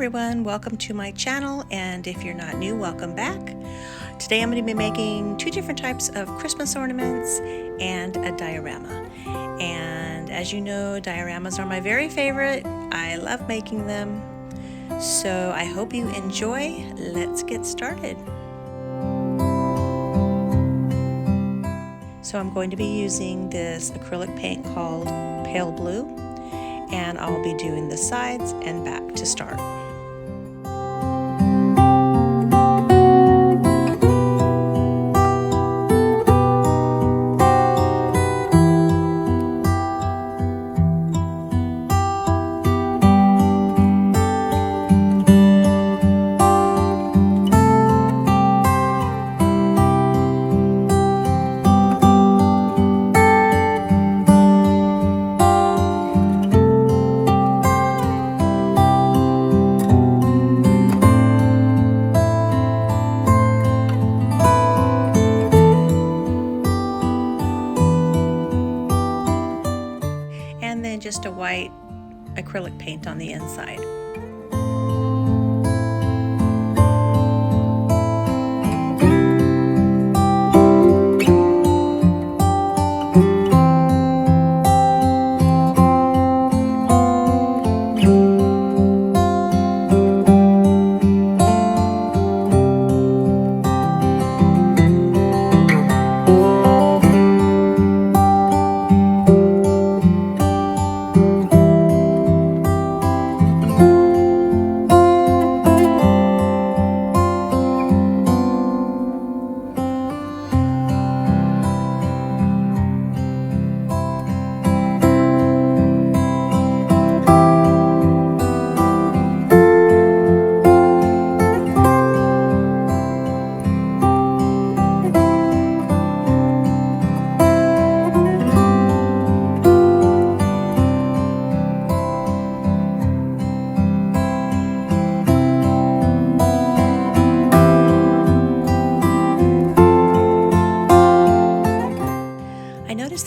everyone, welcome to my channel, and if you're not new, welcome back. Today I'm going to be making two different types of Christmas ornaments and a diorama. And as you know, dioramas are my very favorite. I love making them. So I hope you enjoy. Let's get started. So I'm going to be using this acrylic paint called Pale Blue, and I'll be doing the sides and back to start. And then just a white acrylic paint on the inside.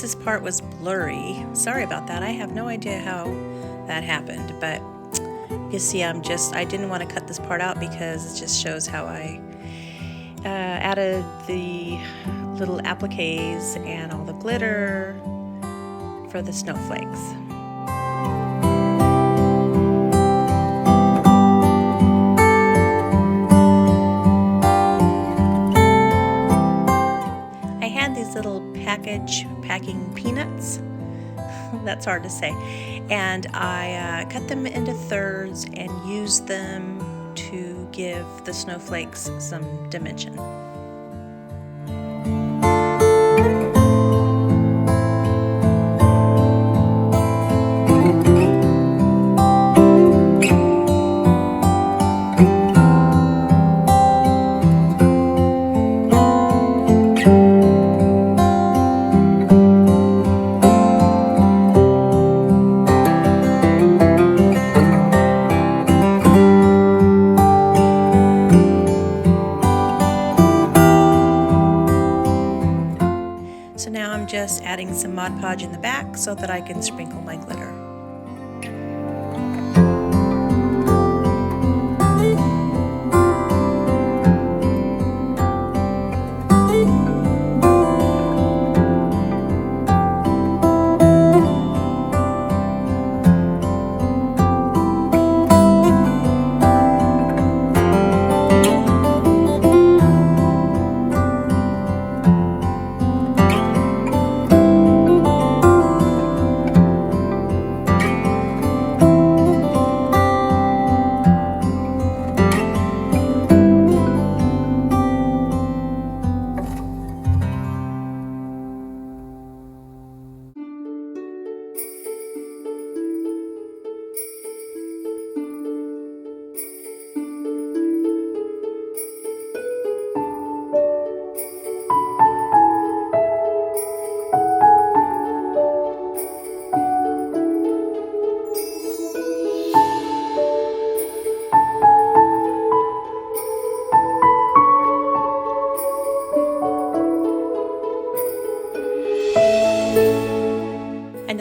This part was blurry. Sorry about that. I have no idea how that happened, but you see I didn't want to cut this part out because it just shows how I added the little appliques and all the glitter for the snowflakes. I had these little packing peanuts. That's hard to say. And I cut them into thirds and used them to give the snowflakes some dimension. So now I'm just adding some Mod Podge in the back so that I can sprinkle my glitter.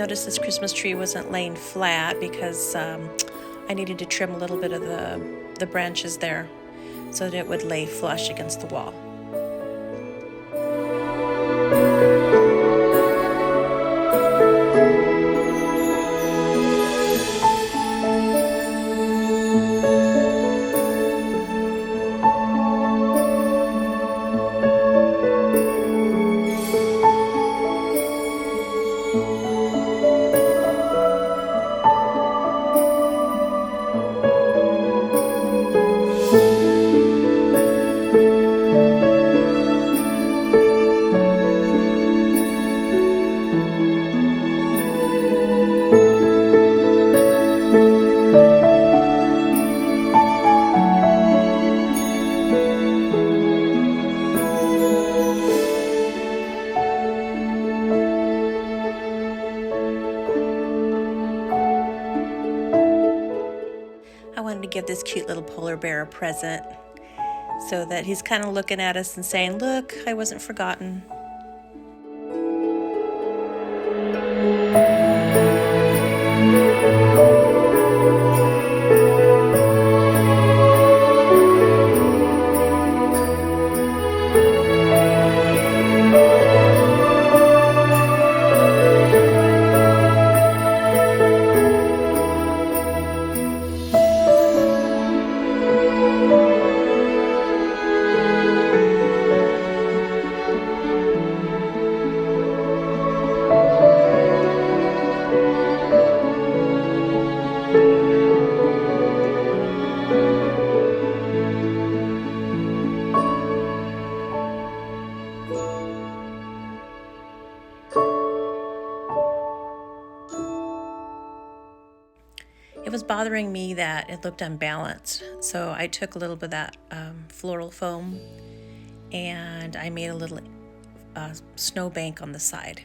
noticed this Christmas tree wasn't laying flat because I needed to trim a little bit of the branches there so that it would lay flush against the wall. I wanted to give this cute little polar bear a present so that he's kind of looking at us and saying, "Look, I wasn't forgotten." It was bothering me that it looked unbalanced, so I took a little bit of that floral foam and I made a little snow bank on the side.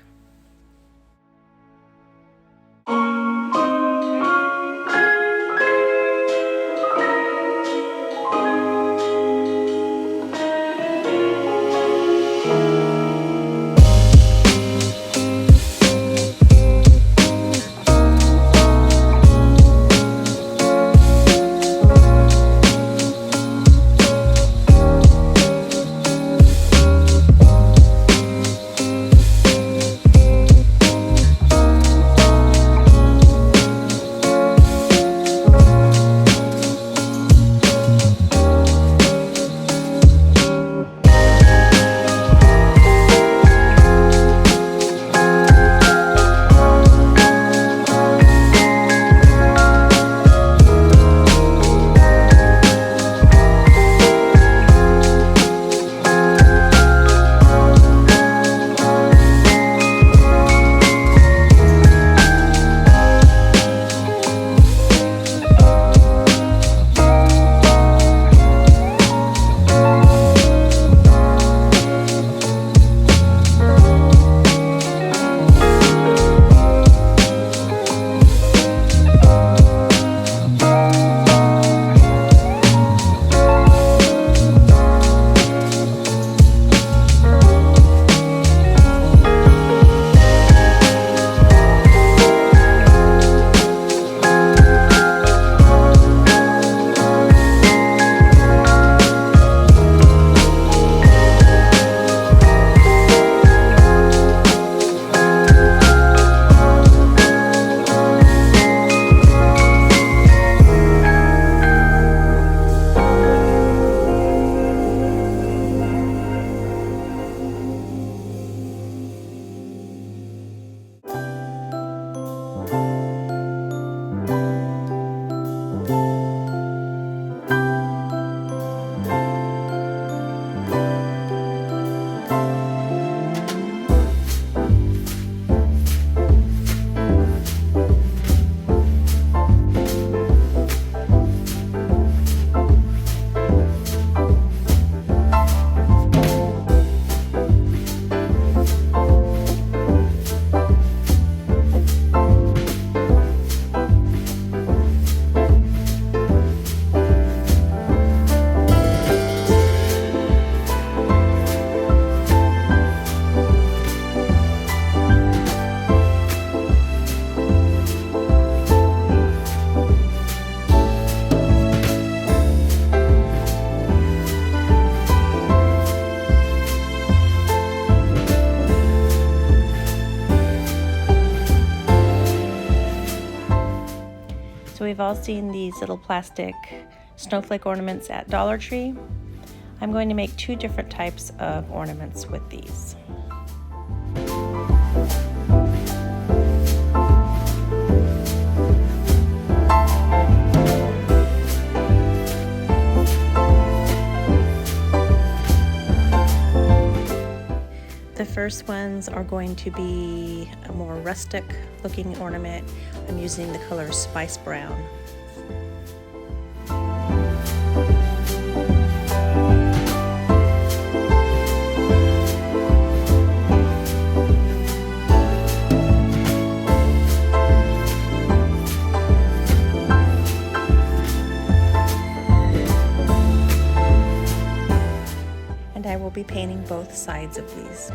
we've all seen these little plastic snowflake ornaments at Dollar Tree. I'm going to make two different types of ornaments with these. The first ones are going to be a more rustic looking ornament. I'm using the color Spice Brown. And I will be painting both sides of these.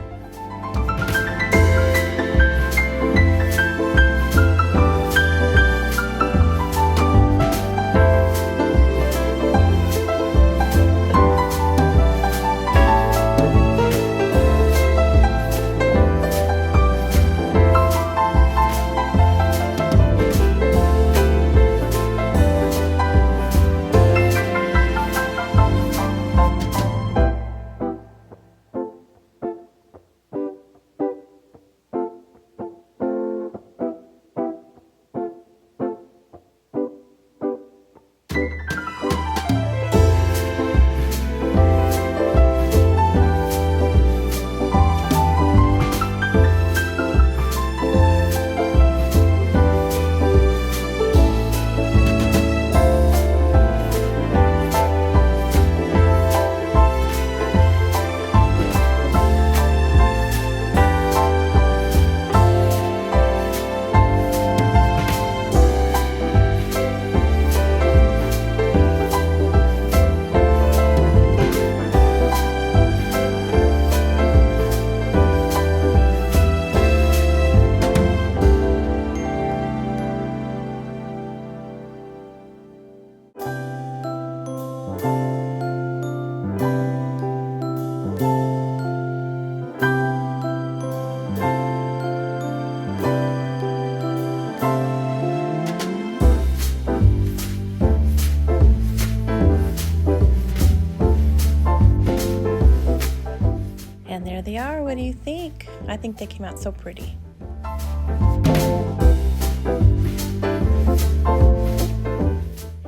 And there they are. What do you think? I think they came out so pretty.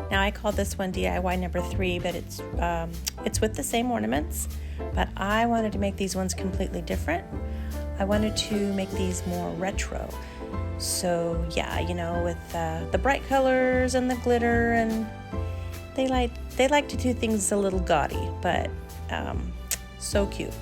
Now I call this one DIY number 3, but it's with the same ornaments, but I wanted to make these ones completely different. I wanted to make these more retro. So yeah, you know, with the bright colors and the glitter, and they like to do things a little gaudy, but so cute.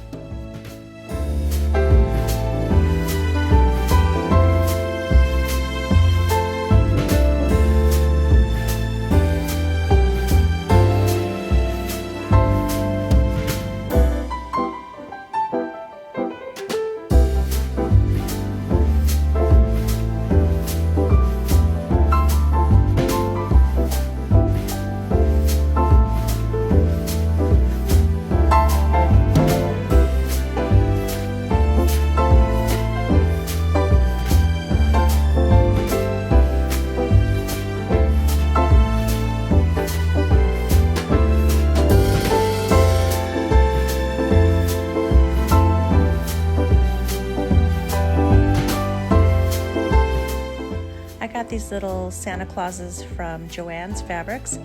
I got these little Santa Clauses from Joann's Fabrics,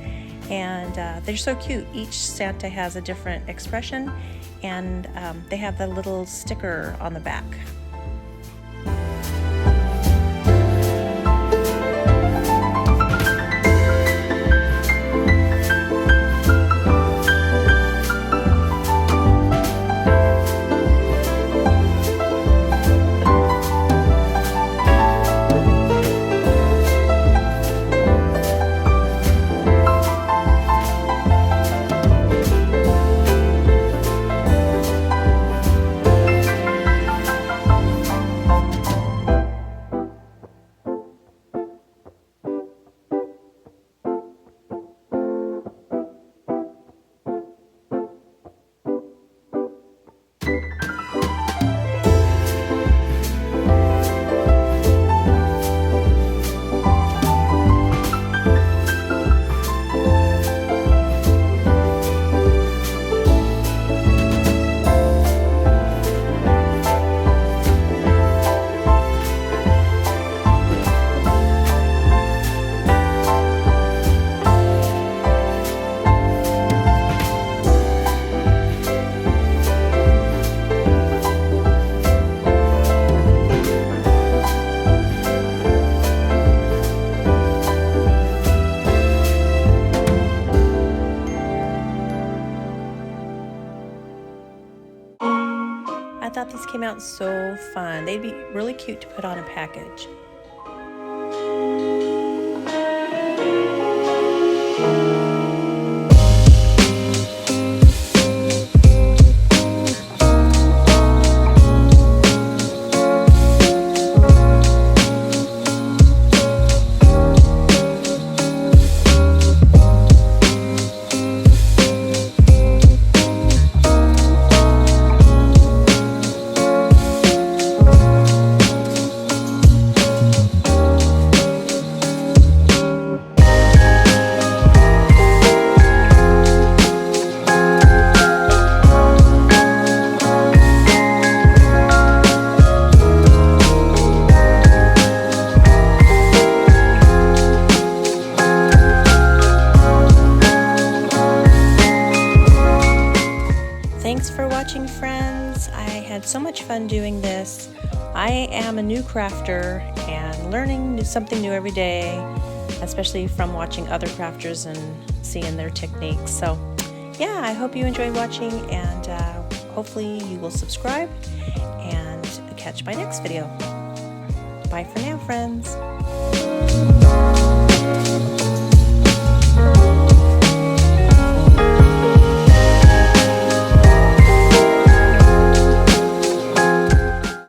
and they're so cute. Each Santa has a different expression, and they have the little sticker on the back. out so fun. They'd be really cute to put on a package. Thanks for watching, friends. I had so much fun doing this. I am a new crafter and learning something new every day, especially from watching other crafters and seeing their techniques. So yeah, I hope you enjoyed watching, and hopefully you will subscribe and catch my next video. Bye for now, friends.